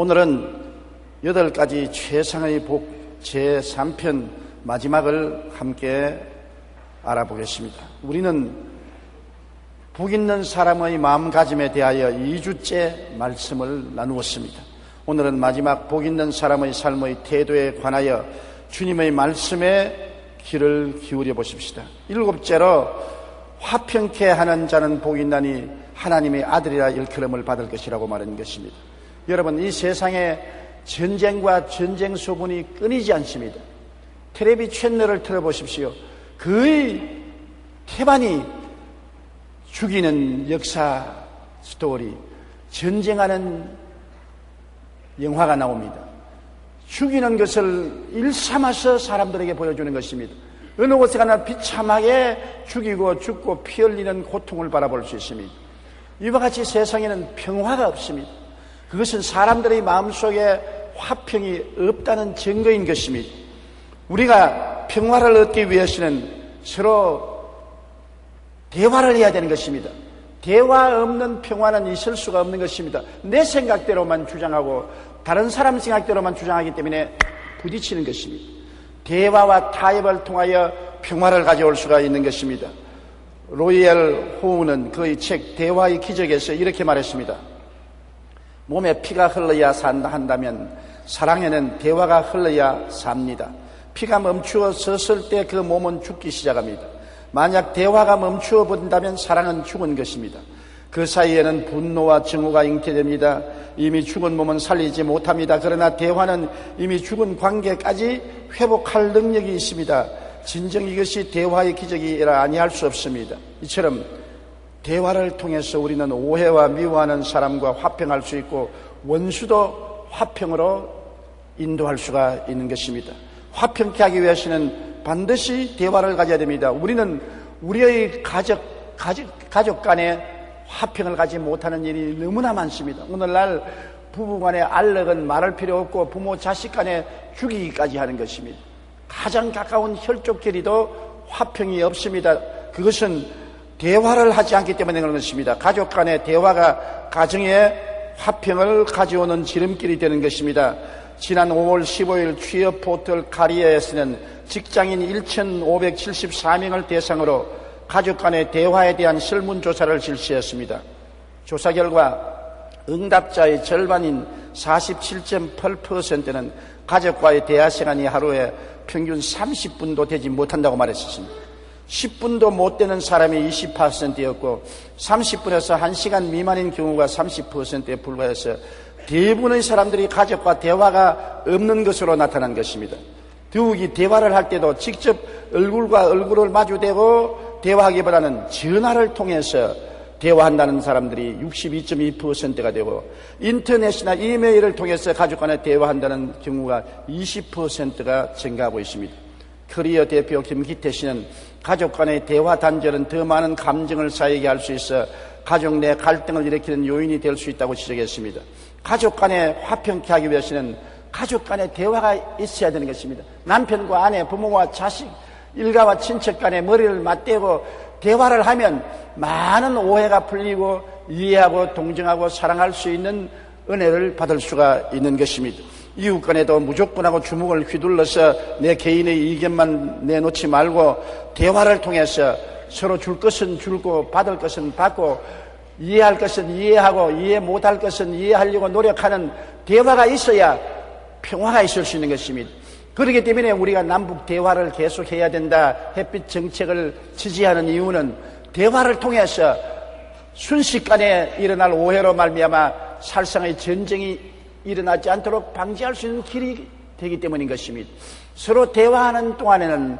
오늘은 8가지 최상의 복 제3편 마지막을 함께 알아보겠습니다. 우리는 복 있는 사람의 마음가짐에 대하여 2주째 말씀을 나누었습니다. 오늘은 마지막 복 있는 사람의 삶의 태도에 관하여 주님의 말씀에 귀를 기울여 보십시다. 7째로 화평케 하는 자는 복이 있나니 하나님의 아들이라 일컬음을 받을 것이라고 말한 것입니다. 여러분, 이 세상에 전쟁과 전쟁 소문이 끊이지 않습니다. 텔레비 채널을 틀어보십시오. 거의 태반이 죽이는 역사 스토리, 전쟁하는 영화가 나옵니다. 죽이는 것을 일삼아서 사람들에게 보여주는 것입니다. 어느 곳에 가나 비참하게 죽이고 죽고 피 흘리는 고통을 바라볼 수 있습니다. 이와 같이 세상에는 평화가 없습니다. 그것은 사람들의 마음속에 화평이 없다는 증거인 것입니다. 우리가 평화를 얻기 위해서는 서로 대화를 해야 되는 것입니다. 대화 없는 평화는 있을 수가 없는 것입니다. 내 생각대로만 주장하고 다른 사람 생각대로만 주장하기 때문에 부딪히는 것입니다. 대화와 타협을 통하여 평화를 가져올 수가 있는 것입니다. 로이엘 호우는 그의 책 대화의 기적에서 이렇게 말했습니다. 몸에 피가 흘러야 산다 한다면 사랑에는 대화가 흘러야 삽니다. 피가 멈추어 섰을 때 그 몸은 죽기 시작합니다. 만약 대화가 멈추어 버린다면 사랑은 죽은 것입니다. 그 사이에는 분노와 증오가 잉태됩니다. 이미 죽은 몸은 살리지 못합니다. 그러나 대화는 이미 죽은 관계까지 회복할 능력이 있습니다. 진정 이것이 대화의 기적이라 아니할 수 없습니다. 이처럼 대화를 통해서 우리는 오해와 미워하는 사람과 화평할 수 있고 원수도 화평으로 인도할 수가 있는 것입니다. 화평케 하기 위해서는 반드시 대화를 가져야 됩니다. 우리는 우리의 가족 간에 화평을 가지 못하는 일이 너무나 많습니다. 오늘날 부부간에 알력은 말할 필요 없고 부모 자식 간에 죽이기까지 하는 것입니다. 가장 가까운 혈족끼리도 화평이 없습니다. 그것은 대화를 하지 않기 때문에 그런 것입니다. 가족 간의 대화가 가정에 화평을 가져오는 지름길이 되는 것입니다. 지난 5월 15일 취업 포털 카리에에서는 직장인 1,574명을 대상으로 가족 간의 대화에 대한 설문조사를 실시했습니다. 조사 결과 응답자의 절반인 47.8%는 가족과의 대화 시간이 하루에 평균 30분도 되지 못한다고 말했습니다. 10분도 못 되는 사람이 20%였고 30분에서 1시간 미만인 경우가 30%에 불과해서 대부분의 사람들이 가족과 대화가 없는 것으로 나타난 것입니다. 더욱이 대화를 할 때도 직접 얼굴과 얼굴을 마주대고 대화하기보다는 전화를 통해서 대화한다는 사람들이 62.2%가 되고 인터넷이나 이메일을 통해서 가족 간에 대화한다는 경우가 20%가 증가하고 있습니다. 커리어 대표 김기태 씨는 가족 간의 대화 단절은 더 많은 감정을 쌓이게 할 수 있어 가족 내 갈등을 일으키는 요인이 될 수 있다고 지적했습니다. 가족 간에 화평케 하기 위해서는 가족 간의 대화가 있어야 되는 것입니다. 남편과 아내, 부모와 자식, 일가와 친척 간에 머리를 맞대고 대화를 하면 많은 오해가 풀리고 이해하고 동정하고 사랑할 수 있는 은혜를 받을 수가 있는 것입니다. 이웃 간에도 무조건하고 주먹을 휘둘러서 내 개인의 의견만 내놓지 말고 대화를 통해서 서로 줄 것은 줄고 받을 것은 받고 이해할 것은 이해하고 이해 못할 것은 이해하려고 노력하는 대화가 있어야 평화가 있을 수 있는 것입니다. 그렇기 때문에 우리가 남북 대화를 계속해야 된다, 햇빛 정책을 지지하는 이유는 대화를 통해서 순식간에 일어날 오해로 말미암아 살상의 전쟁이 일어나지 않도록 방지할 수 있는 길이 되기 때문인 것입니다. 서로 대화하는 동안에는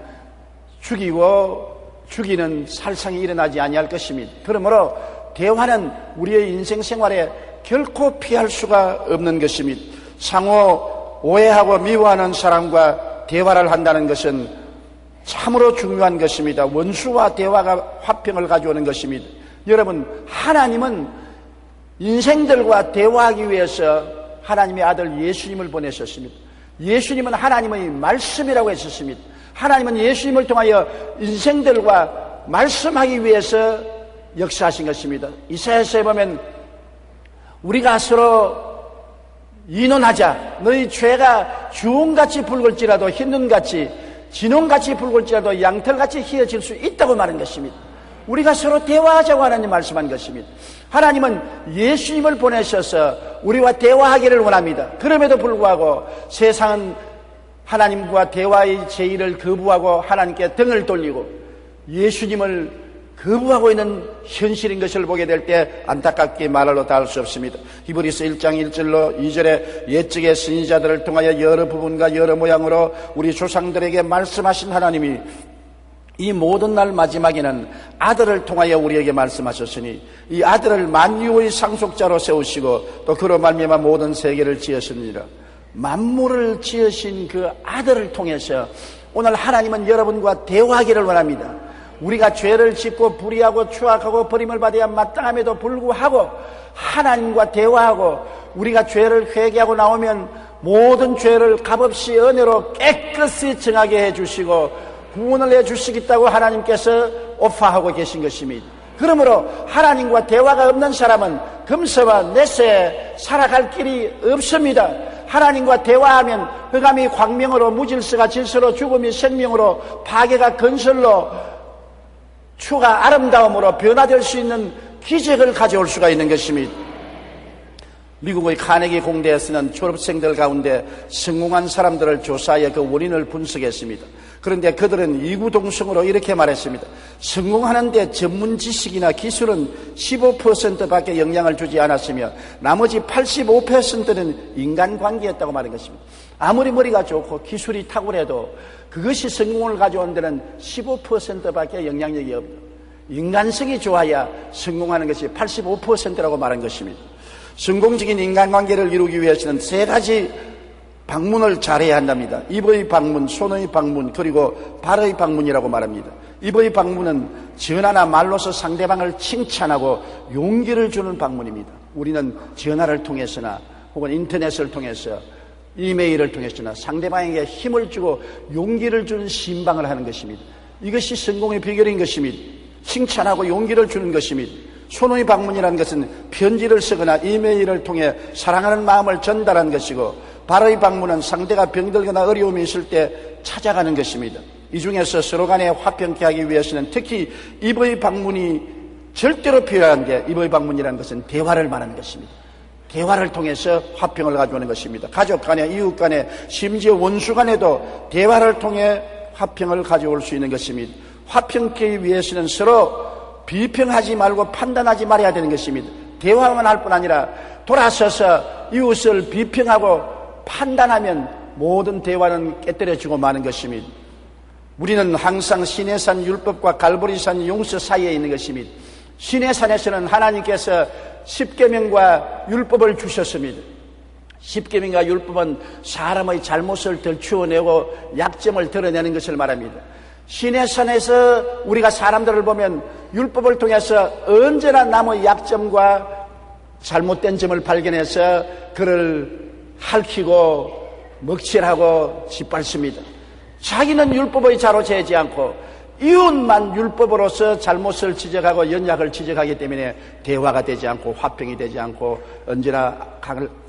죽이는 살상이 일어나지 아니할 것입니다. 그러므로 대화는 우리의 인생 생활에 결코 피할 수가 없는 것입니다. 상호 오해하고 미워하는 사람과 대화를 한다는 것은 참으로 중요한 것입니다. 원수와 대화가 화평을 가져오는 것입니다. 여러분, 하나님은 인생들과 대화하기 위해서 하나님의 아들 예수님을 보내셨습니다. 예수님은 하나님의 말씀이라고 했었습니다. 하나님은 예수님을 통하여 인생들과 말씀하기 위해서 역사하신 것입니다. 이사야서에 보면 우리가 서로 이논하자. 너희 죄가 주홍같이 붉을지라도 흰눈같이, 진홍같이 붉을지라도 양털같이 희어질 수 있다고 말한 것입니다. 우리가 서로 대화하자고 하나님 말씀한 것입니다. 하나님은 예수님을 보내셔서 우리와 대화하기를 원합니다. 그럼에도 불구하고 세상은 하나님과 대화의 제의를 거부하고 하나님께 등을 돌리고 예수님을 거부하고 있는 현실인 것을 보게 될 때 안타깝게 말로 다 할 수 없습니다. 히브리서 1장 1절로 2절에 옛적의 선지자들을 통하여 여러 부분과 여러 모양으로 우리 조상들에게 말씀하신 하나님이 이 모든 날 마지막에는 아들을 통하여 우리에게 말씀하셨으니 이 아들을 만유의 상속자로 세우시고 또 그로 말미암아 모든 세계를 지으시느니라. 만물을 지으신 그 아들을 통해서 오늘 하나님은 여러분과 대화하기를 원합니다. 우리가 죄를 짓고 불의하고 추악하고 버림을 받아야 마땅함에도 불구하고 하나님과 대화하고 우리가 죄를 회개하고 나오면 모든 죄를 값없이 은혜로 깨끗이 정하게 해주시고 구원을 해주시겠다고 하나님께서 오파하고 계신 것입니다. 그러므로 하나님과 대화가 없는 사람은 금세와 내세에 살아갈 길이 없습니다. 하나님과 대화하면 흑암이 광명으로, 무질서가 질서로, 죽음이 생명으로, 파괴가 건설로, 추가 아름다움으로 변화될 수 있는 기적을 가져올 수가 있는 것입니다. 미국의 카네기 공대에서는 졸업생들 가운데 성공한 사람들을 조사하여 그 원인을 분석했습니다. 그런데 그들은 이구동성으로 이렇게 말했습니다. 성공하는데 전문 지식이나 기술은 15%밖에 영향을 주지 않았으며 나머지 85%는 인간관계였다고 말한 것입니다. 아무리 머리가 좋고 기술이 탁월해도 그것이 성공을 가져온 데는 15%밖에 영향력이 없다. 인간성이 좋아야 성공하는 것이 85%라고 말한 것입니다. 성공적인 인간관계를 이루기 위해서는 세 가지 방문을 잘해야 한답니다. 입의 방문, 손의 방문, 그리고 발의 방문이라고 말합니다. 입의 방문은 전화나 말로서 상대방을 칭찬하고 용기를 주는 방문입니다. 우리는 전화를 통해서나 혹은 인터넷을 통해서 이메일을 통해서나 상대방에게 힘을 주고 용기를 주는 신방을 하는 것입니다. 이것이 성공의 비결인 것입니다. 칭찬하고 용기를 주는 것입니다. 손의 방문이라는 것은 편지를 쓰거나 이메일을 통해 사랑하는 마음을 전달하는 것이고 발의 방문은 상대가 병들거나 어려움이 있을 때 찾아가는 것입니다. 이 중에서 서로 간에 화평케 하기 위해서는 특히 입의 방문이 절대로 필요한데 입의 방문이라는 것은 대화를 말하는 것입니다. 대화를 통해서 화평을 가져오는 것입니다. 가족 간에, 이웃 간에, 심지어 원수 간에도 대화를 통해 화평을 가져올 수 있는 것입니다. 화평케 위해서는 서로 비평하지 말고 판단하지 말아야 되는 것입니다. 대화만 할 뿐 아니라 돌아서서 이웃을 비평하고 판단하면 모든 대화는 깨뜨려지고 마는 것입니다. 우리는 항상 시내산 율법과 갈보리산 용서 사이에 있는 것입니다. 시내산에서는 하나님께서 십계명과 율법을 주셨습니다. 십계명과 율법은 사람의 잘못을 덜추어내고 약점을 드러내는 것을 말합니다. 시내산에서 우리가 사람들을 보면 율법을 통해서 언제나 남의 약점과 잘못된 점을 발견해서 그를 핥히고 먹칠하고 짓밟습니다. 자기는 율법의 자로 재지 않고 이웃만 율법으로서 잘못을 지적하고 연약을 지적하기 때문에 대화가 되지 않고 화평이 되지 않고 언제나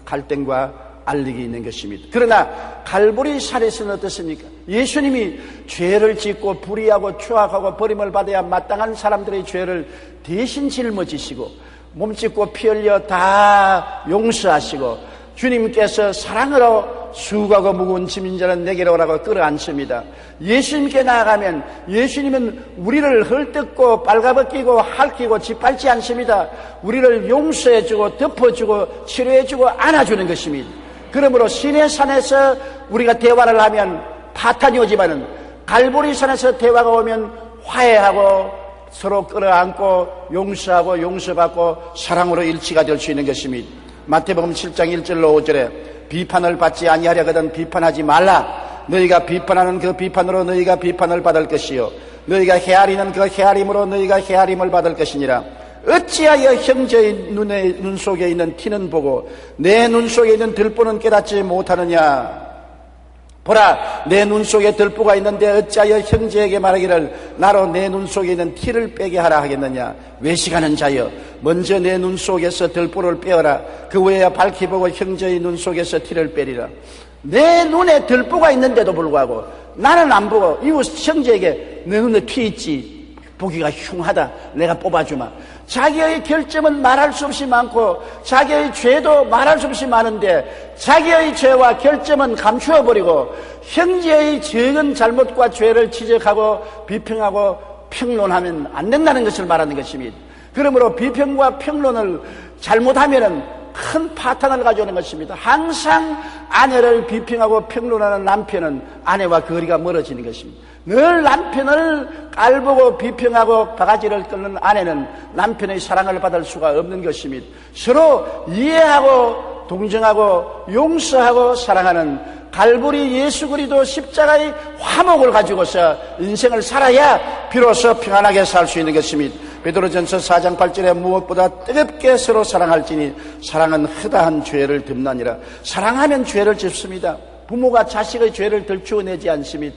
갈등과 알력이 있는 것입니다. 그러나 갈보리 산에서는 어떻습니까? 예수님이 죄를 짓고 불의하고 추악하고 버림을 받아야 마땅한 사람들의 죄를 대신 짊어지시고 몸짓고 피 흘려 다 용서하시고 주님께서 사랑으로 수고하고 무거운 짐진 자는 내게로 오라고 끌어안습니다. 예수님께 나아가면 예수님은 우리를 헐뜯고 빨가벗기고 핥히고 짓밟지 않습니다. 우리를 용서해주고 덮어주고 치료해주고 안아주는 것입니다. 그러므로 시내산에서 우리가 대화를 하면 파탄이 오지만은 갈보리산에서 대화가 오면 화해하고 서로 끌어안고 용서하고 용서받고 사랑으로 일치가 될 수 있는 것입니다. 마태복음 7장 1절로 5절에 비판을 받지 아니하려거든 비판하지 말라. 너희가 비판하는 그 비판으로 너희가 비판을 받을 것이요 너희가 헤아리는 그 헤아림으로 너희가 헤아림을 받을 것이니라. 어찌하여 형제의 눈 속에 있는 티는 보고 내 눈 속에 있는 들보는 깨닫지 못하느냐. 보라, 내 눈 속에 들보가 있는데 어찌하여 형제에게 말하기를 나로 내 눈 속에 있는 티를 빼게 하라 하겠느냐. 외식하는 자여, 먼저 내 눈 속에서 들보를 빼어라. 그 후에야 밝히 보고 형제의 눈 속에서 티를 빼리라. 내 눈에 들보가 있는데도 불구하고 나는 안 보고 이웃 형제에게 내 눈에 티 있지, 보기가 흉하다, 내가 뽑아주마. 자기의 결점은 말할 수 없이 많고 자기의 죄도 말할 수 없이 많은데 자기의 죄와 결점은 감추어버리고 형제의 적은 잘못과 죄를 지적하고 비평하고 평론하면 안 된다는 것을 말하는 것입니다. 그러므로 비평과 평론을 잘못하면 큰 파탄을 가져오는 것입니다. 항상 아내를 비평하고 평론하는 남편은 아내와 거리가 멀어지는 것입니다. 늘 남편을 깔보고 비평하고 바가지를 끓는 아내는 남편의 사랑을 받을 수가 없는 것입니다. 서로 이해하고 동정하고 용서하고 사랑하는 갈보리 예수 그리스도 십자가의 화목을 가지고서 인생을 살아야 비로소 평안하게 살 수 있는 것입니다. 베드로전서 4장 8절에 무엇보다 뜨겁게 서로 사랑할지니 사랑은 허다한 죄를 덮나니라. 사랑하면 죄를 짓습니다. 부모가 자식의 죄를 덜추어내지 않습니다.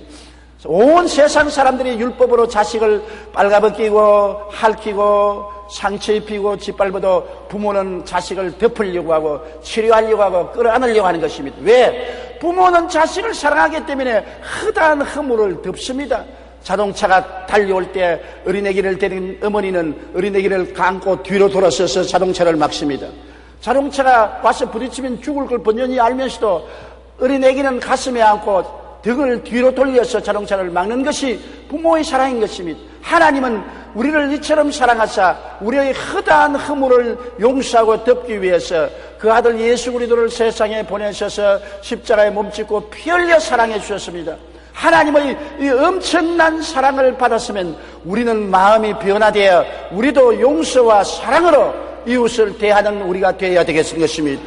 온 세상 사람들이 율법으로 자식을 빨가벗기고 핥히고 상처 입히고 짓밟아도 부모는 자식을 덮으려고 하고 치료하려고 하고 끌어안으려고 하는 것입니다. 왜? 부모는 자식을 사랑하기 때문에 허다한 허물을 덮습니다. 자동차가 달려올 때 어린애기를 데린 어머니는 어린애기를 감고 뒤로 돌아서서 자동차를 막습니다. 자동차가 와서 부딪히면 죽을 걸 번연히 알면서도 어린애기는 가슴에 안고 등을 뒤로 돌려서 자동차를 막는 것이 부모의 사랑인 것입니다. 하나님은 우리를 이처럼 사랑하사 우리의 허다한 허물을 용서하고 덮기 위해서 그 아들 예수 그리스도를 세상에 보내셔서 십자가에 몸짓고 피 흘려 사랑해 주셨습니다. 하나님의 이 엄청난 사랑을 받았으면 우리는 마음이 변화되어 우리도 용서와 사랑으로 이웃을 대하는 우리가 되어야 되겠는 것입니다.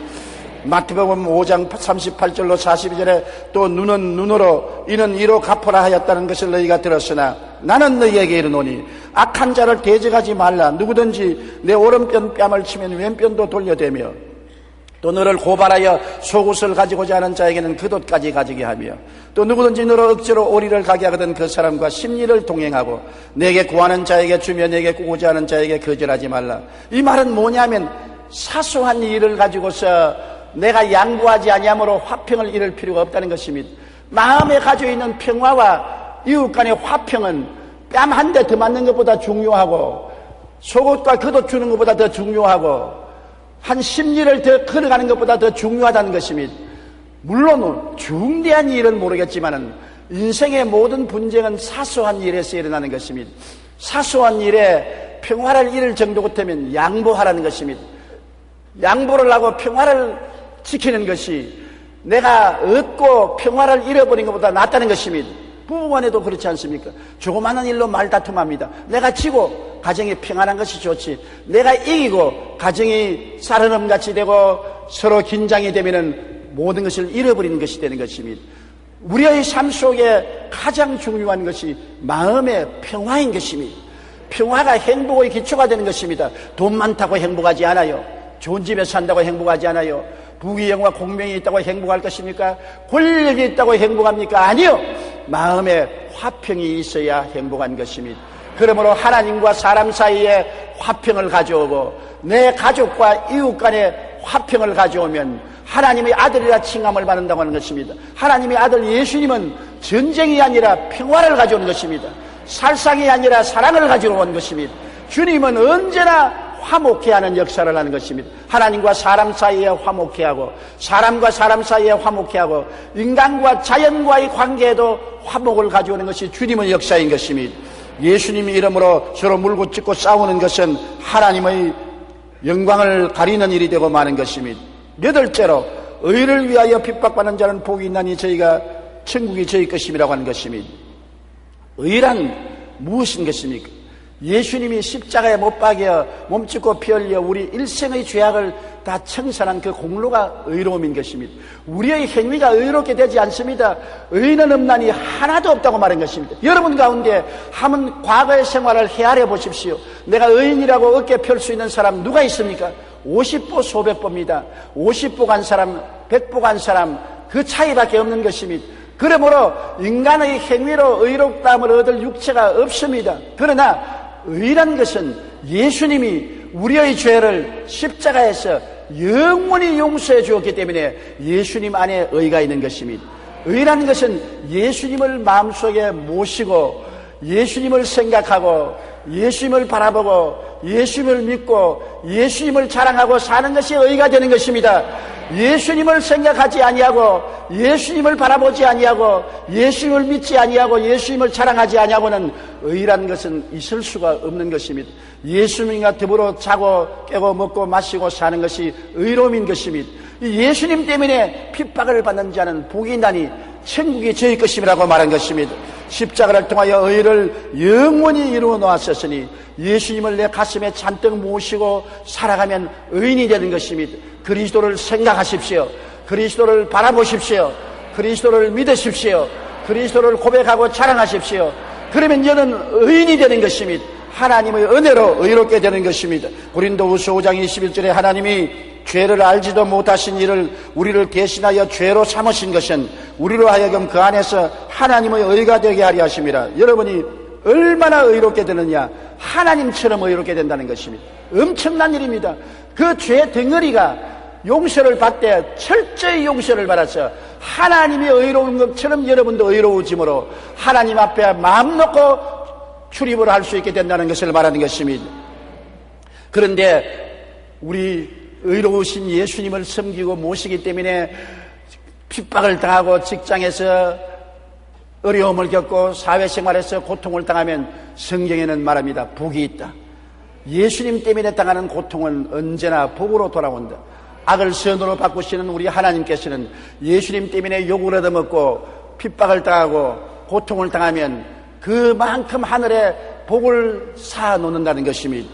마태복음 5장 38절로 42절에 또 눈은 눈으로 이는 이로 갚으라 하였다는 것을 너희가 들었으나 나는 너희에게 이르노니 악한 자를 대적하지 말라. 누구든지 내 오른편 뺨을 치면 왼편도 돌려대며 또 너를 고발하여 속옷을 가지고자 하는 자에게는 그 돛까지 가지게 하며 또 누구든지 너로 억지로 오리를 가게 하거든 그 사람과 심리를 동행하고 내게 구하는 자에게 주며 내게 꾸고자 하는 자에게 거절하지 말라. 이 말은 뭐냐면 사소한 일을 가지고서 내가 양보하지 아니하므로 화평을 이룰 필요가 없다는 것입니다. 마음에 가지고 있는 평화와 이웃 간의 화평은 뺨 한 대 더 맞는 것보다 중요하고 속옷과 겉옷 주는 것보다 더 중요하고 한 심리를 더 걸어가는 것보다 더 중요하다는 것입니다. 물론 중대한 일은 모르겠지만 인생의 모든 분쟁은 사소한 일에서 일어나는 것입니다. 사소한 일에 평화를 이룰 정도 같으면 양보하라는 것입니다. 양보를 하고 평화를 지키는 것이 내가 얻고 평화를 잃어버린 것보다 낫다는 것입니다. 부부간에도 그렇지 않습니까? 조그마한 일로 말다툼합니다. 내가 지고 가정이 평안한 것이 좋지, 내가 이기고 가정이 쌀어름같이 되고 서로 긴장이 되면은 모든 것을 잃어버리는 것이 되는 것입니다. 우리의 삶 속에 가장 중요한 것이 마음의 평화인 것입니다. 평화가 행복의 기초가 되는 것입니다. 돈 많다고 행복하지 않아요. 좋은 집에 산다고 행복하지 않아요. 부귀영화 공명이 있다고 행복할 것입니까? 권력이 있다고 행복합니까? 아니요. 마음에 화평이 있어야 행복한 것입니다. 그러므로 하나님과 사람 사이에 화평을 가져오고 내 가족과 이웃 간에 화평을 가져오면 하나님의 아들이라 칭함을 받는다고 하는 것입니다. 하나님의 아들 예수님은 전쟁이 아니라 평화를 가져오는 것입니다. 살상이 아니라 사랑을 가져온 것입니다. 주님은 언제나 화목해 하는 역사를 하는 것입니다. 하나님과 사람 사이에 화목해 하고 사람과 사람 사이에 화목해 하고 인간과 자연과의 관계에도 화목을 가져오는 것이 주님의 역사인 것입니다. 예수님의 이름으로 서로 물고 찢고 싸우는 것은 하나님의 영광을 가리는 일이 되고 마는 것입니다. 여덟째로 의를 위하여 핍박받는 자는 복이 있나니 저희가 천국이 저희 것임이라고 하는 것입니다. 의란 무엇인 것입니까? 예수님이 십자가에 못 박여 몸짓고 피 흘려 우리 일생의 죄악을 다 청산한 그 공로가 의로움인 것입니다. 우리의 행위가 의롭게 되지 않습니다. 의는 없나니 하나도 없다고 말한 것입니다. 여러분 가운데 한번 과거의 생활을 헤아려 보십시오. 내가 의인이라고 어깨 펼 수 있는 사람 누가 있습니까? 50보 수백보입니다. 50보 간 사람 100보 간 사람 그 차이밖에 없는 것입니다. 그러므로 인간의 행위로 의롭다함을 얻을 육체가 없습니다. 그러나 의란 것은 예수님이 우리의 죄를 십자가에서 영원히 용서해 주었기 때문에 예수님 안에 의가 있는 것입니다. 의라는 것은 예수님을 마음속에 모시고 예수님을 생각하고 예수님을 바라보고 예수님을 믿고 예수님을 자랑하고 사는 것이 의가 되는 것입니다. 예수님을 생각하지 아니하고 예수님을 바라보지 아니하고 예수님을 믿지 아니하고 예수님을 자랑하지 아니하고는 의라는 것은 있을 수가 없는 것입니다. 예수님과 더불어 자고 깨고 먹고 마시고 사는 것이 의로움인 것입니다. 예수님 때문에 핍박을 받는 자는 복이 있나니 천국이 저희 것임이라고 말한 것입니다. 십자가를 통하여 의를 영원히 이루어 놓았었으니 예수님을 내 가슴에 잔뜩 모시고 살아가면 의인이 되는 것입니다. 그리스도를 생각하십시오. 그리스도를 바라보십시오. 그리스도를 믿으십시오. 그리스도를 고백하고 자랑하십시오. 그러면 너는 의인이 되는 것입니다. 하나님의 은혜로 의롭게 되는 것입니다. 고린도후서 5장 21절에 하나님이 죄를 알지도 못하신 이를 우리를 대신하여 죄로 삼으신 것은 우리로 하여금 그 안에서 하나님의 의가 되게 하려 하심이라. 여러분이 얼마나 의롭게 되느냐? 하나님처럼 의롭게 된다는 것입니다. 엄청난 일입니다. 그 죄 덩어리가 용서를 받되 철저히 용서를 받아서 하나님이 의로운 것처럼 여러분도 의로워짐으로 하나님 앞에 마음 놓고 출입을 할 수 있게 된다는 것을 말하는 것입니다. 그런데 우리 의로우신 예수님을 섬기고 모시기 때문에 핍박을 당하고 직장에서 어려움을 겪고 사회생활에서 고통을 당하면 성경에는 말합니다. 복이 있다. 예수님 때문에 당하는 고통은 언제나 복으로 돌아온다. 악을 선으로 바꾸시는 우리 하나님께서는 예수님 때문에 욕을 얻어먹고 핍박을 당하고 고통을 당하면 그만큼 하늘에 복을 쌓아놓는다는 것입니다.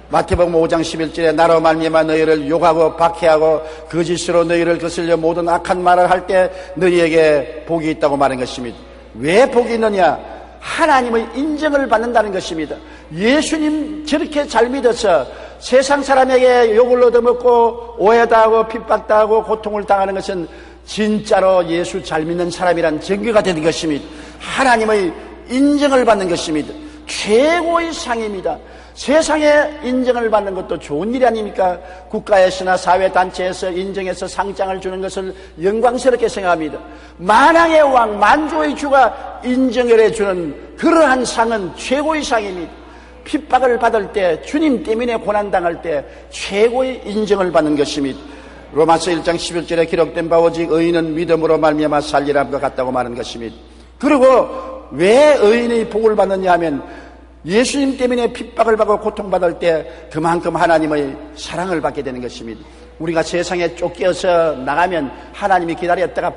마태복음 5장 11절에 나로 말미암아 너희를 욕하고 박해하고 거짓으로 너희를 거슬려 모든 악한 말을 할 때 너희에게 복이 있다고 말한 것입니다. 왜 복이 있느냐? 하나님의 인정을 받는다는 것입니다. 예수님 저렇게 잘 믿어서 세상 사람에게 욕을 얻어먹고 오해당하고 핍박당하고 고통을 당하는 것은 진짜로 예수 잘 믿는 사람이란 증거가 되는 것입니다. 하나님의 인정을 받는 것입니다. 최고의 상입니다. 세상에 인정을 받는 것도 좋은 일이 아닙니까? 국가에서나 사회단체에서 인정해서 상장을 주는 것을 영광스럽게 생각합니다. 만왕의 왕, 만주의 주가 인정을 해주는 그러한 상은 최고의 상입니다. 핍박을 받을 때, 주님 때문에 고난당할 때 최고의 인정을 받는 것입니다. 로마서 1장 11절에 기록된 바 오직 의인은 믿음으로 말미암아 살리라 것 같다고 말하는 것입니다. 그리고 왜 의인의 복을 받느냐 하면 예수님 때문에 핍박을 받고 고통받을 때 그만큼 하나님의 사랑을 받게 되는 것입니다. 우리가 세상에 쫓겨서 나가면 하나님이 기다렸다가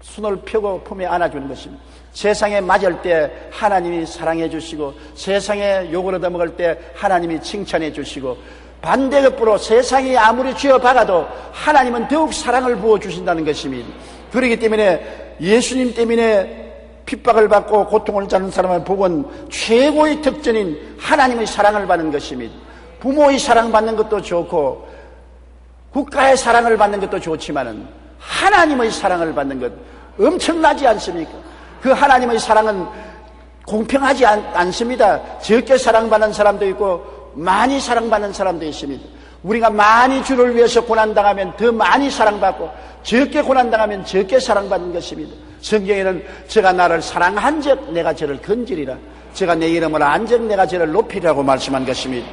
손을 펴고 품에 안아주는 것입니다. 세상에 맞을 때 하나님이 사랑해 주시고 세상에 욕을 얻어먹을 때 하나님이 칭찬해 주시고 반대급부로 세상이 아무리 쥐어박아도 하나님은 더욱 사랑을 부어주신다는 것입니다. 그렇기 때문에 예수님 때문에 핍박을 받고 고통을 받는 사람의 복은 최고의 특전인 하나님의 사랑을 받는 것입니다. 부모의 사랑받는 것도 좋고 국가의 사랑을 받는 것도 좋지만은 하나님의 사랑을 받는 것 엄청나지 않습니까? 그 하나님의 사랑은 공평하지 않습니다. 적게 사랑받는 사람도 있고 많이 사랑받는 사람도 있습니다. 우리가 많이 주를 위해서 고난당하면 더 많이 사랑받고 적게 고난당하면 적게 사랑받는 것입니다. 성경에는 제가 나를 사랑한 적 내가 저를 건지리라. 제가 내 이름을 안 적 내가 저를 높이라고 말씀한 것입니다.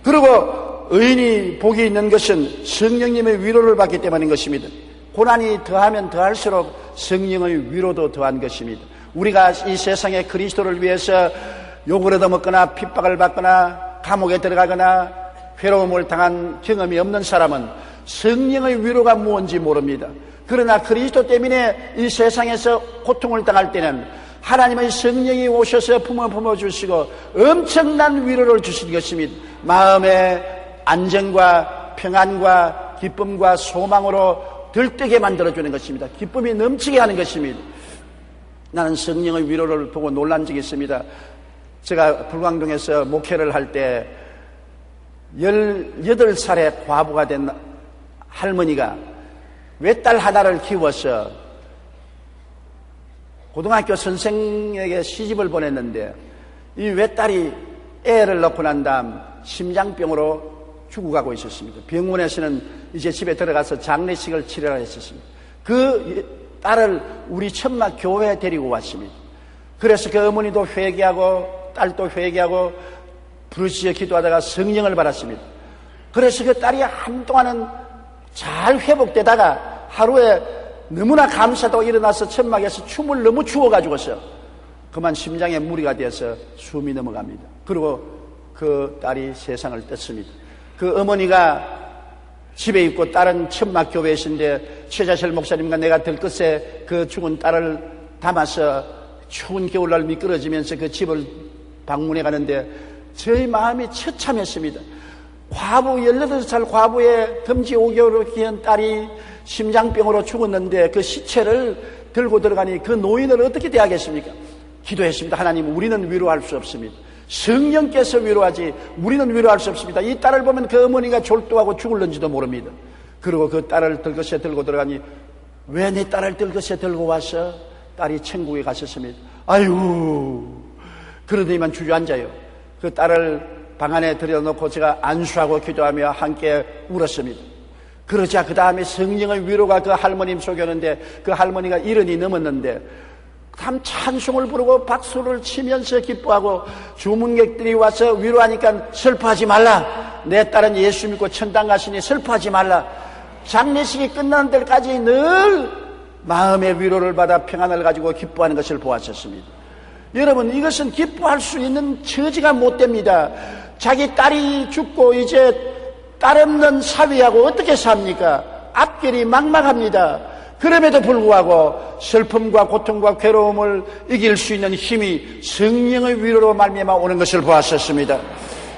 그리고 의인이 복이 있는 것은 성령님의 위로를 받기 때문인 것입니다. 고난이 더하면 더할수록 성령의 위로도 더한 것입니다. 우리가 이 세상에 그리스도를 위해서 욕을 얻어먹거나 핍박을 받거나 감옥에 들어가거나 괴로움을 당한 경험이 없는 사람은 성령의 위로가 무엇인지 모릅니다. 그러나 그리스도 때문에 이 세상에서 고통을 당할 때는 하나님의 성령이 오셔서 품어주시고 엄청난 위로를 주신 것입니다. 마음의 안정과 평안과 기쁨과 소망으로 들뜨게 만들어주는 것입니다. 기쁨이 넘치게 하는 것입니다. 나는 성령의 위로를 보고 놀란 적이 있습니다. 제가 불광동에서 목회를 할 때 18살의 과부가 된 할머니가 외딸 하나를 키워서 고등학교 선생에게 시집을 보냈는데 이 외딸이 애를 낳고 난 다음 심장병으로 죽어가고 있었습니다. 병원에서는 이제 집에 들어가서 장례식을 치르라 했었습니다. 그 딸을 우리 천막 교회에 데리고 왔습니다. 그래서 그 어머니도 회개하고 딸도 회개하고 부르짖어 기도하다가 성령을 받았습니다. 그래서 그 딸이 한동안은 잘 회복되다가 하루에 너무나 감사도 일어나서 천막에서 춤을 너무 추워가지고서 그만 심장에 무리가 되어서 숨이 넘어갑니다. 그리고 그 딸이 세상을 떴습니다. 그 어머니가 집에 있고 딸은 천막 교회에 있는데 최자철 목사님과 내가 들것에 그 죽은 딸을 담아서 추운 겨울날 미끄러지면서 그 집을 방문해 가는데 저희 마음이 처참했습니다. 과부 18살 과부의 금지 5개월을 기한 딸이 심장병으로 죽었는데 그 시체를 들고 들어가니 그 노인을 어떻게 대하겠습니까? 기도했습니다. 하나님, 우리는 위로할 수 없습니다. 성령께서 위로하지 우리는 위로할 수 없습니다. 이 딸을 보면 그 어머니가 졸도하고 죽을는지도 모릅니다. 그리고 그 딸을 들것에 들고 들어가니 왜 내 딸을 들것에 들고 와서? 딸이 천국에 가셨습니다. 아유, 그러더니만 주저앉아요. 그 딸을 방 안에 들여놓고 제가 안수하고 기도하며 함께 울었습니다. 그러자 그 다음에 성령의 위로가 그 할머님 속에 오는데 그 할머니가 70이 넘었는데 참 찬송을 부르고 박수를 치면서 기뻐하고 주문객들이 와서 위로하니까 슬퍼하지 말라. 내 딸은 예수 믿고 천당 가시니 슬퍼하지 말라. 장례식이 끝나는 데까지 늘 마음의 위로를 받아 평안을 가지고 기뻐하는 것을 보았었습니다. 여러분, 이것은 기뻐할 수 있는 처지가 못 됩니다. 자기 딸이 죽고 이제 딸 없는 사위하고 어떻게 삽니까? 앞길이 막막합니다. 그럼에도 불구하고 슬픔과 고통과 괴로움을 이길 수 있는 힘이 성령의 위로로 말미암아 오는 것을 보았었습니다.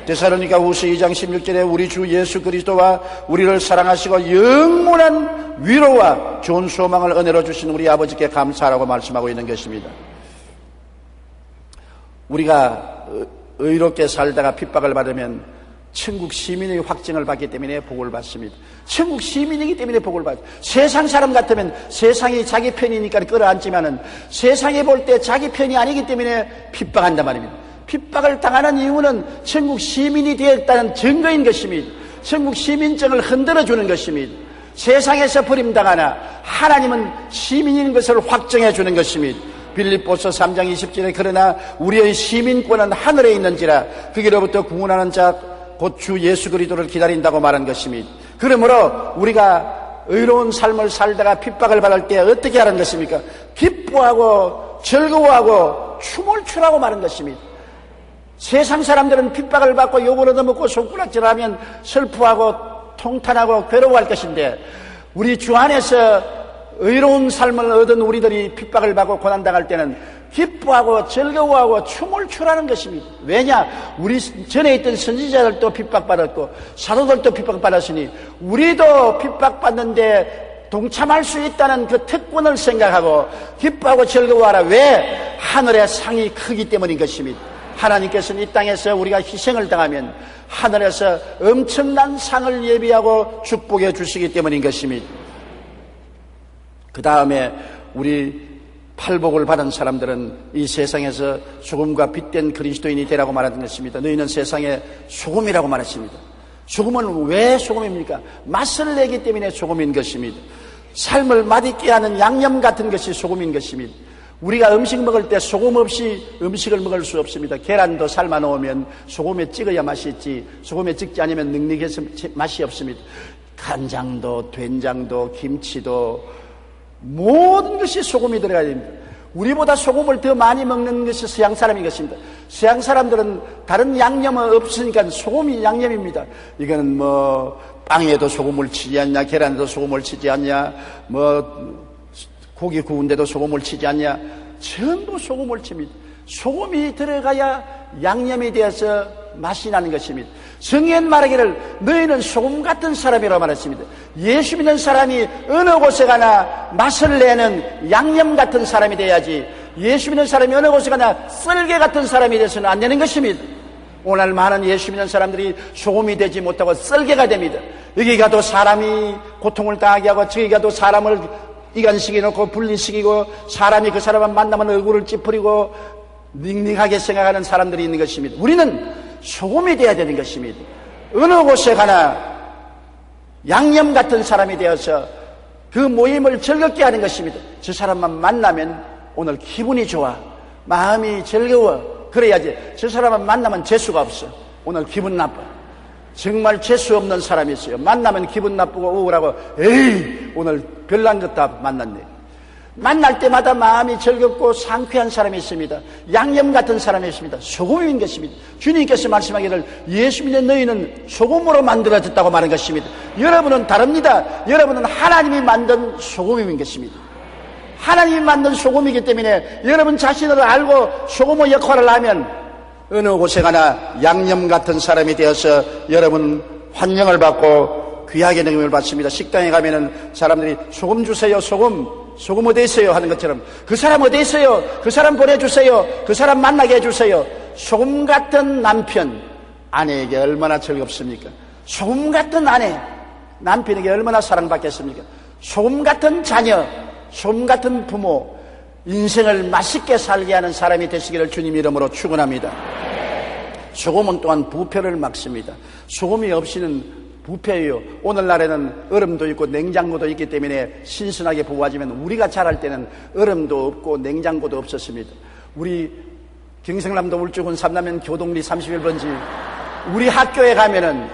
데살로니가 후서 2장 16절에 우리 주 예수 그리스도와 우리를 사랑하시고 영원한 위로와 좋은 소망을 은혜로 주신 우리 아버지께 감사하라고 말씀하고 있는 것입니다. 우리가 의롭게 살다가 핍박을 받으면 천국 시민의 확증을 받기 때문에 복을 받습니다. 천국 시민이기 때문에 복을 받습니다. 세상 사람 같으면 세상이 자기 편이니까 끌어안지만은 세상이 볼 때 자기 편이 아니기 때문에 핍박한단 말입니다. 핍박을 당하는 이유는 천국 시민이 되었다는 증거인 것입니다. 천국 시민증을 흔들어주는 것입니다. 세상에서 버림당하나 하나님은 시민인 것을 확정해 주는 것입니다. 빌립보서 3장 20절에 그러나 우리의 시민권은 하늘에 있는지라 거기로부터 구원하는 자 곧 주 예수 그리스도를 기다린다고 말한 것입니다. 그러므로 우리가 의로운 삶을 살다가 핍박을 받을 때 어떻게 하는 것입니까? 기뻐하고 즐거워하고 춤을 추라고 말한 것입니다. 세상 사람들은 핍박을 받고 욕을 얻어먹고 손가락질하면 슬퍼하고 통탄하고 괴로워할 것인데 우리 주 안에서 의로운 삶을 얻은 우리들이 핍박을 받고 고난당할 때는 기뻐하고 즐거워하고 춤을 추라는 것입니다. 왜냐? 우리 전에 있던 선지자들도 핍박받았고 사도들도 핍박받았으니 우리도 핍박받는데 동참할 수 있다는 그 특권을 생각하고 기뻐하고 즐거워하라. 왜? 하늘의 상이 크기 때문인 것입니다. 하나님께서는 이 땅에서 우리가 희생을 당하면 하늘에서 엄청난 상을 예비하고 축복해 주시기 때문인 것입니다. 그 다음에 우리 팔복을 받은 사람들은 이 세상에서 소금과 빛된 그리스도인이 되라고 말하는 것입니다. 너희는 세상의 소금이라고 말했습니다. 소금은 왜 소금입니까? 맛을 내기 때문에 소금인 것입니다. 삶을 맛있게 하는 양념 같은 것이 소금인 것입니다. 우리가 음식 먹을 때 소금 없이 음식을 먹을 수 없습니다. 계란도 삶아 놓으면 소금에 찍어야 맛이 있지 소금에 찍지 않으면 눅눅해서 맛이 없습니다. 간장도 된장도 김치도 모든 것이 소금이 들어가야 됩니다. 우리보다 소금을 더 많이 먹는 것이 서양 사람인 것입니다. 서양 사람들은 다른 양념은 없으니까 소금이 양념입니다. 이거는 빵에도 소금을 치지 않냐, 계란에도 소금을 치지 않냐, 고기 구운데도 소금을 치지 않냐, 전부 소금을 칩니다. 소금이 들어가야 양념이 되어서 맛이 나는 것입니다. 성경 말하기를 너희는 소금 같은 사람이라고 말했습니다. 예수 믿는 사람이 어느 곳에 가나 맛을 내는 양념 같은 사람이 돼야지 예수 믿는 사람이 어느 곳에 가나 썰개 같은 사람이 돼서는 안 되는 것입니다. 오늘 많은 예수 믿는 사람들이 소금이 되지 못하고 썰개가 됩니다. 여기 가도 사람이 고통을 당하게 하고 저기 가도 사람을 이간시켜 놓고 분리시키고 사람이 그 사람을 만나면 얼굴을 찌푸리고 닝닝하게 생각하는 사람들이 있는 것입니다. 우리는 소금이 되어야 되는 것입니다. 어느 곳에 가나 양념 같은 사람이 되어서 그 모임을 즐겁게 하는 것입니다. 저 사람만 만나면 오늘 기분이 좋아, 마음이 즐거워. 그래야지. 저 사람만 만나면 재수가 없어. 오늘 기분 나빠. 정말 재수 없는 사람이 있어요. 만나면 기분 나쁘고 우울하고, 에이 오늘 별난 것 다 만났네. 만날 때마다 마음이 즐겁고 상쾌한 사람이 있습니다. 양념 같은 사람이 있습니다. 소금인 것입니다. 주님께서 말씀하기를 예수 믿는 너희는 소금으로 만들어졌다고 말한 것입니다. 여러분은 다릅니다. 여러분은 하나님이 만든 소금인 것입니다. 하나님이 만든 소금이기 때문에 여러분 자신을 알고 소금의 역할을 하면 어느 곳에 가나 양념 같은 사람이 되어서 여러분 환영을 받고 귀하게 능력을 받습니다. 식당에 가면은 사람들이 소금 주세요, 소금 어디 있어요? 하는 것처럼 그 사람 어디 있어요? 그 사람 보내주세요. 그 사람 만나게 해주세요. 소금 같은 남편, 아내에게 얼마나 즐겁습니까? 소금 같은 아내, 남편에게 얼마나 사랑받겠습니까? 소금 같은 자녀, 소금 같은 부모, 인생을 맛있게 살게 하는 사람이 되시기를 주님 이름으로 축원합니다. 소금은 또한 부패를 막습니다. 소금이 없이는 부패예요. 오늘날에는 얼음도 있고 냉장고도 있기 때문에 신선하게 보호하지만 우리가 자랄 때는 얼음도 없고 냉장고도 없었습니다. 우리 경상남도 울주군 삼남면 교동리 31번지 우리 학교에 가면은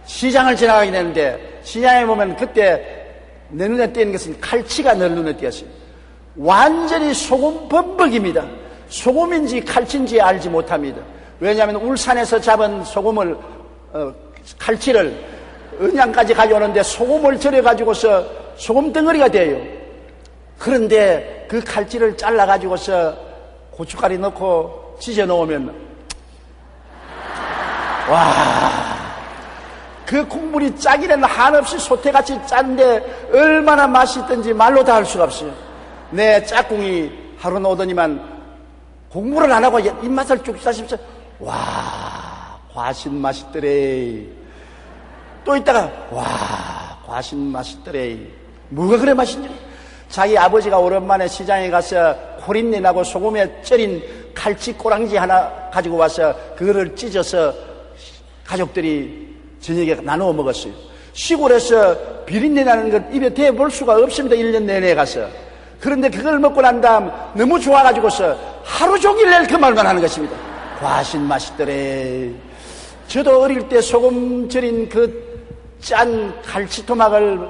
시장을 지나가게 되는데 시장에 보면 그때 내 눈에 띄는 것은 칼치가 내 눈에 띄었어요. 완전히 소금 범벅입니다. 소금인지 칼치인지 알지 못합니다. 왜냐하면 울산에서 잡은 소금을 칼치를 은양까지 가져오는데 소금을 절여가지고서 소금 덩어리가 돼요. 그런데 그 칼치를 잘라가지고서 고춧가루 넣고 찢어 놓으면 와, 그 국물이 짜기는 한없이 소태같이 짠데 얼마나 맛있든지 말로 다 할 수가 없어요. 내 짝꿍이 하루는 오더니만 국물을 안 하고 입맛을 쭉 싸십시오. 와, 과신 맛있더래. 또 있다가 와, 과신 맛있더래. 뭐가 그래 맛있냐? 자기 아버지가 오랜만에 시장에 가서 호린내 나고 소금에 쪄린 칼치 꼬랑지 하나 가지고 와서 그거를 찢어서 가족들이 저녁에 나누어 먹었어요. 시골에서 비린내 나는 걸 입에 대볼 수가 없습니다. 1년 내내 가서. 그런데 그걸 먹고 난 다음 너무 좋아가지고서 하루 종일 낼 그 말만 하는 것입니다. 과신 맛있더래. 저도 어릴 때 소금 절인 그 짠 갈치토막을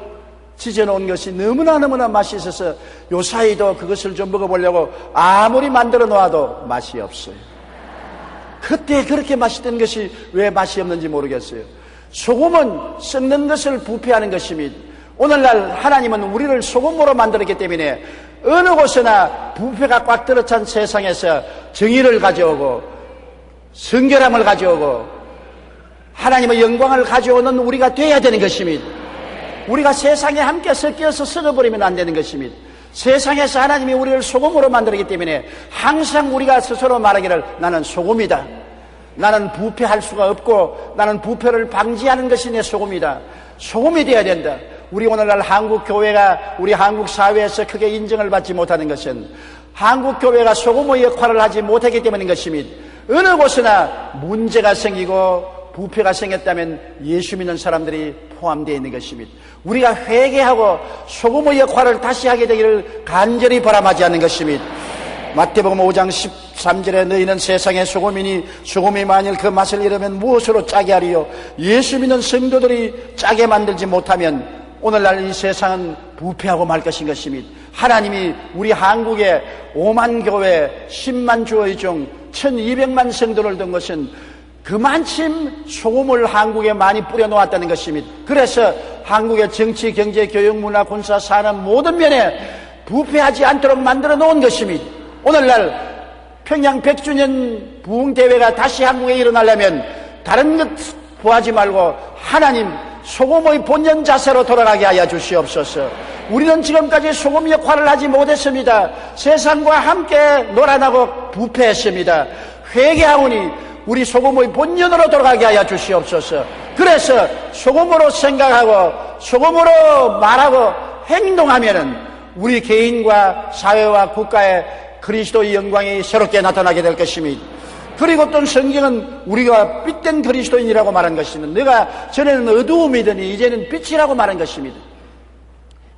지져놓은 것이 너무나 맛있어서 요사이도 그것을 좀 먹어보려고 아무리 만들어 놓아도 맛이 없어요. 그때 그렇게 맛있던 것이 왜 맛이 없는지 모르겠어요. 소금은 썩는 것을 부패하는 것입니다. 오늘날 하나님은 우리를 소금으로 만들었기 때문에 어느 곳에나 부패가 꽉 들어찬 세상에서 정의를 가져오고 성결함을 가져오고 하나님의 영광을 가져오는 우리가 되어야 되는 것입니다. 우리가 세상에 함께 섞여서 썩어버리면 안 되는 것입니다. 세상에서 하나님이 우리를 소금으로 만들었기 때문에 항상 우리가 스스로 말하기를 나는 소금이다. 나는 부패할 수가 없고 나는 부패를 방지하는 것이 내 소금이다. 소금이 되어야 된다. 우리 오늘날 한국교회가 우리 한국 사회에서 크게 인정을 받지 못하는 것은 한국교회가 소금의 역할을 하지 못하기 때문인 것입니다. 어느 곳이나 문제가 생기고 부패가 생겼다면 예수 믿는 사람들이 포함되어 있는 것입니다. 우리가 회개하고 소금의 역할을 다시 하게 되기를 간절히 바람하지 않는 것입니다. 마태복음 5장 13절에 너희는 세상의 소금이니 소금이 만일 그 맛을 잃으면 무엇으로 짜게 하리요. 예수 믿는 성도들이 짜게 만들지 못하면 오늘날 이 세상은 부패하고 말 것인 것입니다. 하나님이 우리 한국에 5만 교회 10만 주의 중 1200만 성도를 둔 것은 그만큼 소금을 한국에 많이 뿌려놓았다는 것입니다. 그래서 한국의 정치, 경제, 교육, 문화, 군사, 산업 모든 면에 부패하지 않도록 만들어 놓은 것입니다. 오늘날 평양 100주년 부흥대회가 다시 한국에 일어나려면 다른 것 구하지 말고 하나님 소금의 본연 자세로 돌아가게 하여 주시옵소서. 우리는 지금까지 소금 역할을 하지 못했습니다. 세상과 함께 놀아나고 부패했습니다. 회개하오니 우리 소금의 본연으로 돌아가게 하여 주시옵소서. 그래서 소금으로 생각하고 소금으로 말하고 행동하면은 우리 개인과 사회와 국가에 그리스도의 영광이 새롭게 나타나게 될 것입니다. 그리고 또 성경은 우리가 빛된 그리스도인이라고 말한 것입니다. 내가 전에는 어두움이더니 이제는 빛이라고 말한 것입니다.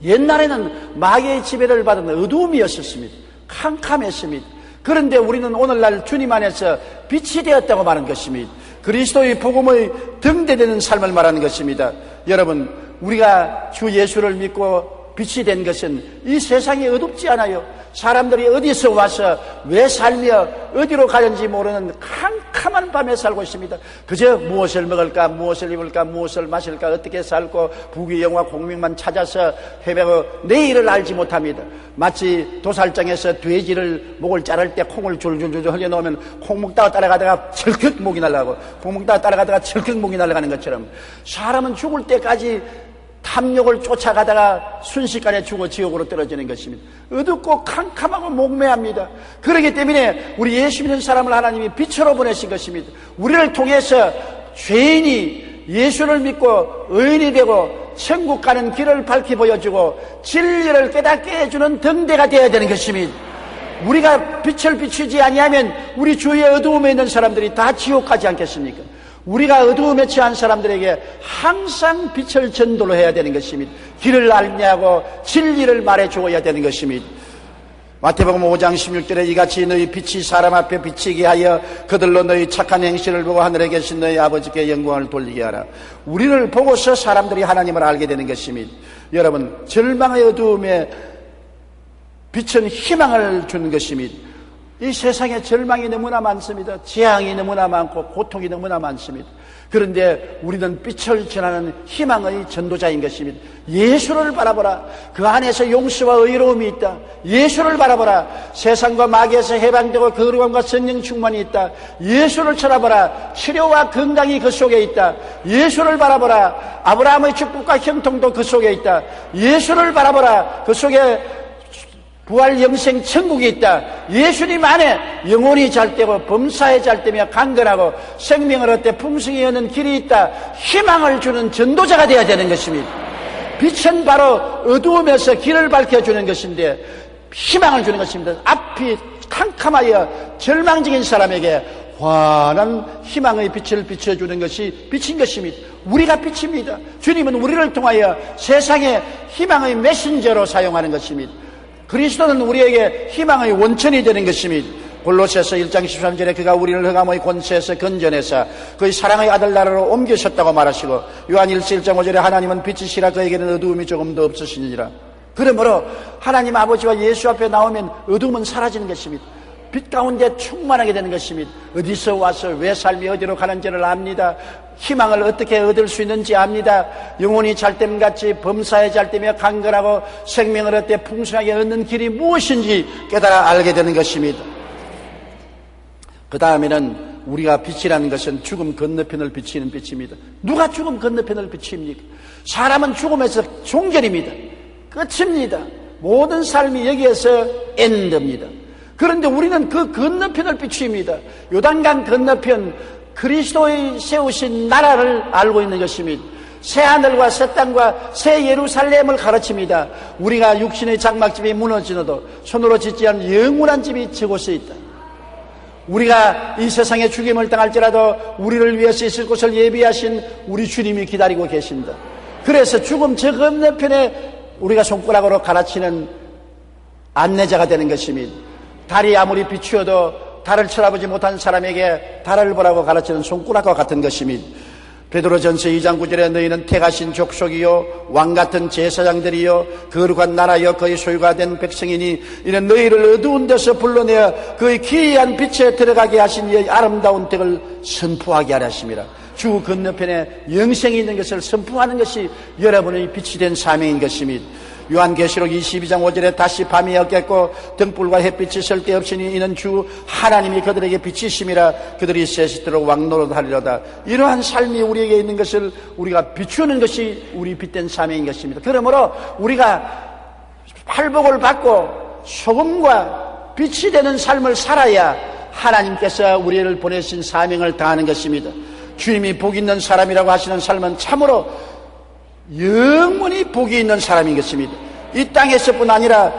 옛날에는 마귀의 지배를 받은 어두움이었습니다. 캄캄했습니다. 그런데 우리는 오늘날 주님 안에서 빛이 되었다고 말한 것입니다. 그리스도의 복음의 등대되는 삶을 말하는 것입니다. 여러분, 우리가 주 예수를 믿고 빛이 된 것은 이 세상이 어둡지 않아요. 사람들이 어디서 와서 왜 살며 어디로 가는지 모르는 캄캄한 밤에 살고 있습니다. 그저 무엇을 먹을까, 무엇을 입을까, 무엇을 마실까, 어떻게 살고 부귀영화 공명만 찾아서 헤매고 내일을 알지 못합니다. 마치 도살장에서 돼지를 목을 자를 때 콩을 줄줄줄 흘려놓으면 콩 먹다가 따라가다가 철컥 목이 날아가고 콩 먹다가 따라가다가 철컥 목이 날아가는 것처럼 사람은 죽을 때까지 탐욕을 쫓아가다가 순식간에 죽어 지옥으로 떨어지는 것입니다. 어둡고 캄캄하고 목매합니다. 그렇기 때문에 우리 예수 믿는 사람을 하나님이 빛으로 보내신 것입니다. 우리를 통해서 죄인이 예수를 믿고 의인이 되고 천국 가는 길을 밝히 보여주고 진리를 깨닫게 해주는 등대가 되어야 되는 것입니다. 우리가 빛을 비추지 아니하면 우리 주위에 어두움에 있는 사람들이 다 지옥 가지 않겠습니까? 우리가 어두움에 처한 사람들에게 항상 빛을 전도를 해야 되는 것입니다. 길을 알리하고 진리를 말해 주어야 되는 것입니다. 마태복음 5장 16절에 이같이 너희 빛이 사람 앞에 비치게 하여 그들로 너희 착한 행실을 보고 하늘에 계신 너희 아버지께 영광을 돌리게 하라. 우리를 보고서 사람들이 하나님을 알게 되는 것입니다. 여러분, 절망의 어두움에 빛은 희망을 주는 것입니다. 이 세상에 절망이 너무나 많습니다. 재앙이 너무나 많고 고통이 너무나 많습니다. 그런데 우리는 빛을 전하는 희망의 전도자인 것입니다. 예수를 바라보라. 그 안에서 용서와 의로움이 있다. 예수를 바라보라. 세상과 마귀에서 해방되고 거룩함과 성령 충만이 있다. 예수를 쳐다보라. 치료와 건강이 그 속에 있다. 예수를 바라보라. 아브라함의 축복과 형통도 그 속에 있다. 예수를 바라보라. 그 속에 부활 영생 천국이 있다. 예수님 안에 영혼이 잘되고 범사에 잘되며 강건하고 생명을 얻되 풍성히 얻는 길이 있다. 희망을 주는 전도자가 되어야 되는 것입니다. 빛은 바로 어두움에서 길을 밝혀주는 것인데 희망을 주는 것입니다. 앞이 캄캄하여 절망적인 사람에게 환한 희망의 빛을 비춰주는 것이 빛인 것입니다. 우리가 빛입니다. 주님은 우리를 통하여 세상에 희망의 메신저로 사용하는 것입니다. 그리스도는 우리에게 희망의 원천이 되는 것입니다. 골로새서 1장 13절에 그가 우리를 흑암의 권세에서 건져내사 그의 사랑의 아들 나라로 옮기셨다고 말하시고 요한 1서 1장 5절에 하나님은 빛이시라 그에게는 어두움이 조금도 없으시니라. 그러므로 하나님 아버지와 예수 앞에 나오면 어두움은 사라지는 것입니다. 빛 가운데 충만하게 되는 것입니다. 어디서 와서 왜 삶이 어디로 가는지를 압니다. 희망을 어떻게 얻을 수 있는지 압니다. 영혼이 잘됨같이 범사에 잘되며 강건하고 생명을 얻되 풍성하게 얻는 길이 무엇인지 깨달아 알게 되는 것입니다. 그 다음에는 우리가 빛이라는 것은 죽음 건너편을 비치는 빛입니다. 누가 죽음 건너편을 비칩니까? 사람은 죽음에서 종결입니다. 끝입니다. 모든 삶이 여기에서 엔드입니다. 그런데 우리는 그 건너편을 비춥니다. 요단강 건너편 그리스도의 세우신 나라를 알고 있는 것입니다. 새 하늘과 새 땅과 새 예루살렘을 가르칩니다. 우리가 육신의 장막집이 무너지너도 손으로 짓지 않은 영원한 집이 저곳에 있다. 우리가 이 세상에 죽임을 당할지라도 우리를 위해서 있을 곳을 예비하신 우리 주님이 기다리고 계신다. 그래서 죽음 저 건너편에 우리가 손가락으로 가르치는 안내자가 되는 것입니다. 달이 아무리 비추어도 달을 쳐다보지 못한 사람에게 달을 보라고 가르치는 손가락과 같은 것입니다. 베드로전서 2장 9절에 너희는 택하신 족속이요 왕같은 제사장들이요 거룩한 나라여 그의 소유가 된 백성이니 이는 너희를 어두운 데서 불러내어 그의 기이한 빛에 들어가게 하신 이의 아름다운 덕을 선포하게 하려 하심이라. 주 건너편에 영생이 있는 것을 선포하는 것이 여러분의 빛이 된 사명인 것입니다. 요한계시록 22장 5절에 다시 밤이 었겠고 등불과 햇빛이 쓸데없으니 이는 주 하나님이 그들에게 빛이심이라 그들이 세시도록 왕노릇하리로다. 이러한 삶이 우리에게 있는 것을 우리가 비추는 것이 우리 빛된 사명인 것입니다. 그러므로 우리가 팔복을 받고 소금과 빛이 되는 삶을 살아야 하나님께서 우리를 보내신 사명을 다하는 것입니다. 주님이 복 있는 사람이라고 하시는 삶은 참으로 영원히 복이 있는 사람인 것입니다. 이 땅에서뿐 아니라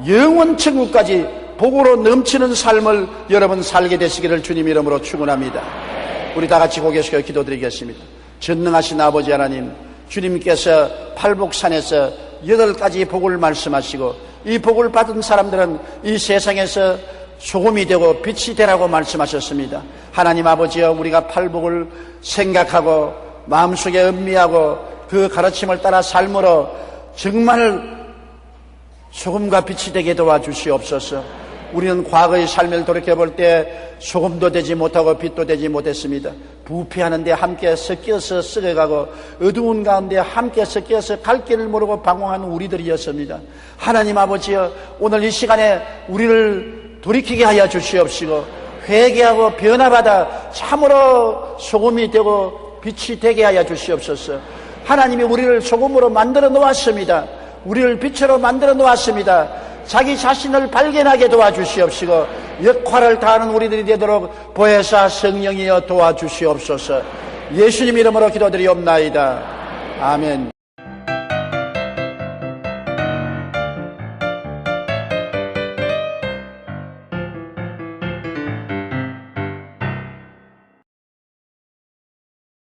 영원 천국까지 복으로 넘치는 삶을 여러분 살게 되시기를 주님 이름으로 축원합니다. 우리 다 같이 고개 숙여 기도드리겠습니다. 전능하신 아버지 하나님, 주님께서 팔복산에서 8가지 복을 말씀하시고 이 복을 받은 사람들은 이 세상에서 소금이 되고 빛이 되라고 말씀하셨습니다. 하나님 아버지여, 우리가 팔복을 생각하고 마음속에 음미하고 그 가르침을 따라 삶으로 정말 소금과 빛이 되게 도와주시옵소서. 우리는 과거의 삶을 돌이켜볼 때 소금도 되지 못하고 빛도 되지 못했습니다. 부패하는데 함께 섞여서 썩어가고 어두운 가운데 함께 섞여서 갈 길을 모르고 방황하는 우리들이었습니다. 하나님 아버지여, 오늘 이 시간에 우리를 돌이키게 하여 주시옵시고 회개하고 변화받아 참으로 소금이 되고 빛이 되게 하여 주시옵소서. 하나님이 우리를 소금으로 만들어 놓았습니다. 우리를 빛으로 만들어 놓았습니다. 자기 자신을 발견하게 도와주시옵시고 역할을 다하는 우리들이 되도록 보혜사 성령이여 도와주시옵소서. 예수님 이름으로 기도드리옵나이다. 아멘.